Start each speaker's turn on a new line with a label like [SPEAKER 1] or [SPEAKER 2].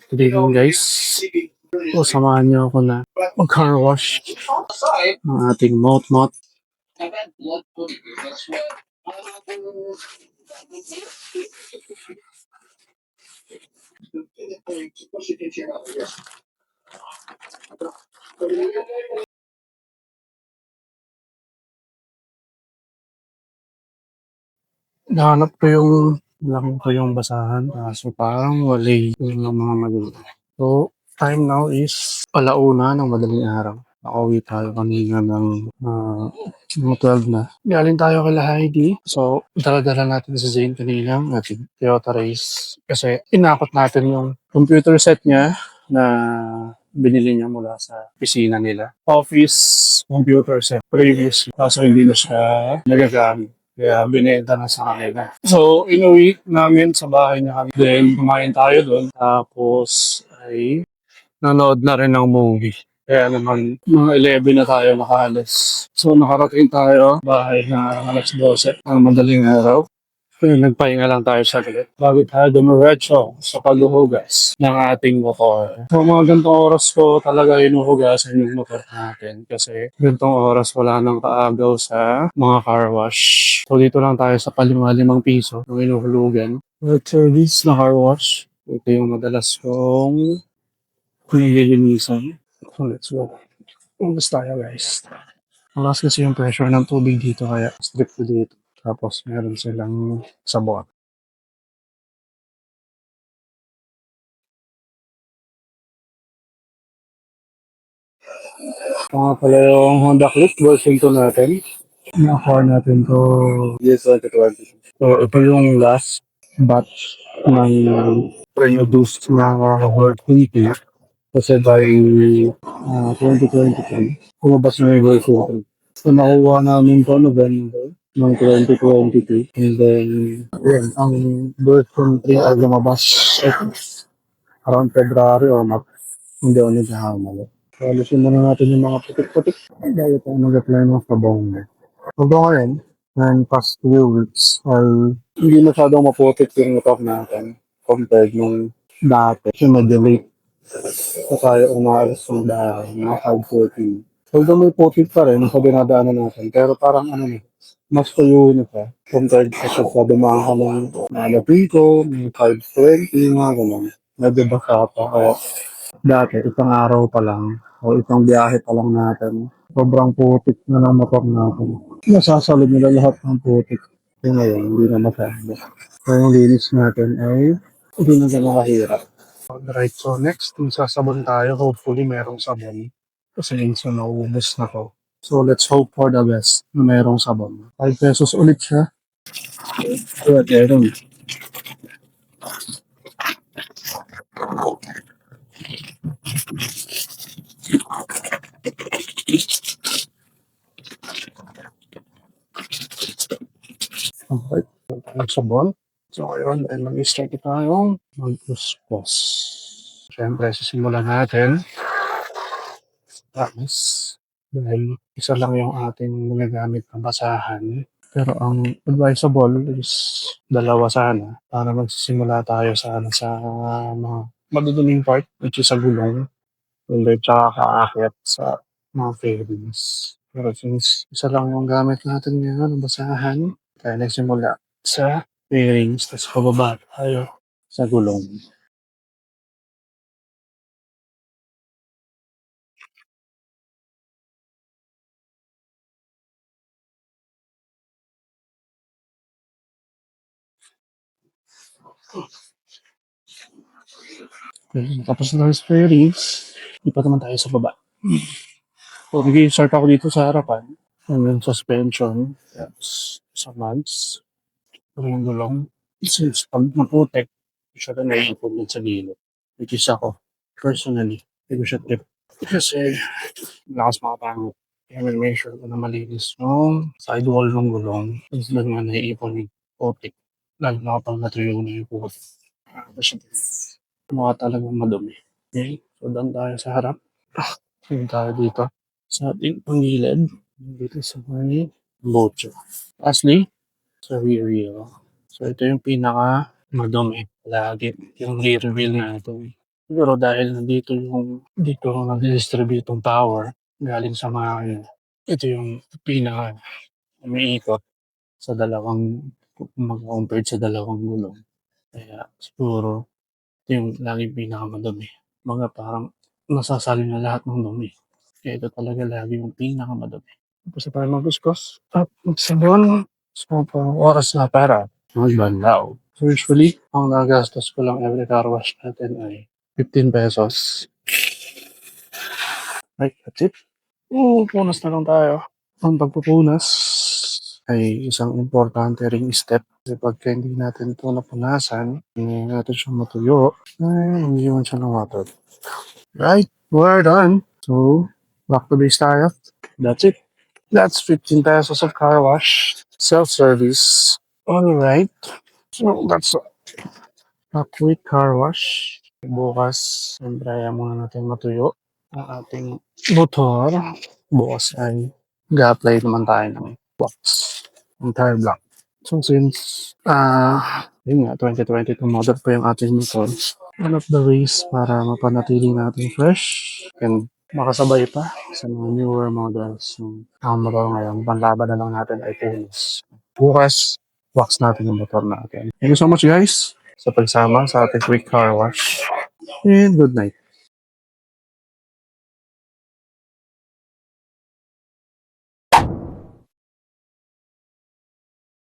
[SPEAKER 1] Good evening guys. O, samahan niyo ako na mag-car wash ng ating mot-mot. Nahanap ko yung lang ko yung basahan kaso parang wali yung mga magulo. So, time now is 1:00 ng madaling araw. Nakauwi tayo kanina ng mga 12 na. Galing tayo kay Heidi. So, dala-dala natin si Zane kanina ang ating Toyota Race. Kasi inakot natin yung computer set niya na binili niya mula sa opisina nila. Office computer set previously. Kaso hindi na siya nagagamit. Kaya binenta na sa kanila. So, inuwi namin sa bahay niya kami. Then, kumain tayo doon. Tapos, ay nanood na rin ng movie. Kaya naman, mga 11 na tayo nakaalis. So, nakarating tayo bahay na alas 12 ng madaling araw. Kaya nagpahinga lang tayo saglit bago tayo dumiretso sa paghuhugas ng ating motor. So, mga gantong oras ko talaga hinuhugasan yung motor natin kasi gantong oras wala nang kaagaw sa mga car wash. So, dito lang tayo sa ₱5 ng hinuhulugan. Work service na car wash. Ito yung madalas kong nililinisan. So, let's go. Ugas tayo guys. Malas kasi yung pressure ng tubig dito kaya strict dito. Tapos meron silang sabon. Mga pala yung Honda Click version 2 natin. Nakuha natin to year 2020. So ito yung last batch ng pre-produced na World Click. Kasi by 2023, kumabas na yung version 2. So nakuha namin to November ng 2023. And then, yun, ang version 3 ay lumabas around February or March. Hindi ako nagkakamali. So, alisin muna natin yung mga putik-putik. Bago tayo mag-apply ng sabong. Although ngayon, ng past few weeks, ay hindi masyadong maputik yung motor natin compared nung dati. Kasi medyo late na tayo umalis ng dahil, mga 5:14. Although may putik pa rin sa dinadaanan natin, pero parang ano na, mas tuyo na siya compared sa dumaan ka ng Malapito, may 5:20, mga ganun. Medyo basa pa, kaya dati, isang araw pa lang o isang biyahe pa lang natin, sobrang putik na ng motor natin. Nasasalib nila lahat ng putik. Kaya ngayon, hindi na masyado. Kaya yung linis natin ay hindi na siya makahirap. Alright, so next, kung sasabon tayo, hopefully merong sabon. Kasi minsan nauubos na to. So let's hope for the best na merong sabon. ₱5 ulit siya. Kaya meron. Okay, ang sabon. So ayun, ay mag-start tayong mag-puspos. Siyempre, sisimulan natin. Promise. Dahil isa lang yung ating ginagamit na basahan. Pero ang advisable is dalawa sana para magsisimula tayo sa mga maduduming part which is sa gulong and then tsaka kaakyat sa mga fairings. Pero since isa lang yung gamit natin ngayon, basahan, kaya nagsimula sa fairings tapos pababa tayo sa gulong. Tapos na tayo sa fairings, lipat naman tayo sa baba. So, nag-i-start ako dito sa harapan. And then suspension. Yes. Sa mags. Gulong-gulong. Since pag maputek, hindi siya na naipon din sa gilid. Which is ako, personally, hindi ko siya trip. Kasi, lakas makapangit. Kaya may make sure ko na malinis yung sidewall ng gulong. Tapos doon nga naiipon yung putik. Lalo na kapag natuyo na yung putik. Kasi, mukha talagang madumi. Okay, so doon tayo sa harap. Tingin tayo dito sa ating panggilid. Dito sa may bocho. Lastly, sa rear wheel. So ito yung pinaka madumi. Lagi yung rear wheel natin. Siguro dahil dito nagdi-distribute yung power galing sa makina. Ito yung pinaka umiikot sa dalawang compared sa dalawang gulong. Kaya siguro ito yung laging pinakamadumi. Mga parang nasasali na lahat ng dumi. Kaya ito talaga lagi yung pinakamadumi. Tapos na tayo magbuskos at magsabon. So, pang oras na para magbanlaw. So, usually, ang nagastos ko lang every car wash natin ay 15 pesos. Right, that's it. Punas na lang tayo. Ang pagpupunas ay isang importante ring step. Kasi pagka hindi natin ito napunasan, hindi natin siya matuyo, ay hindi man siya ng water. Right, we're done. So, back to base tayo. That's it. That's 15 pesos of car wash. Self-service. Alright. So, that's a quick car wash. Bukas, siyempre, ayaw muna natin matuyo ang ating motor. Bukas ay ga-apply naman tayo ng wax. Entire block. So, since, yun nga, 2022 model pa yung ating motor, one of the ways para mapanatili natin fresh and makasabay pa sa mga newer models yung motor ngayon, panlaban na lang natin ay pulis. Bukas, wax natin yung motor natin. Thank you so much guys sa pagsama sa ating quick car wash and good night.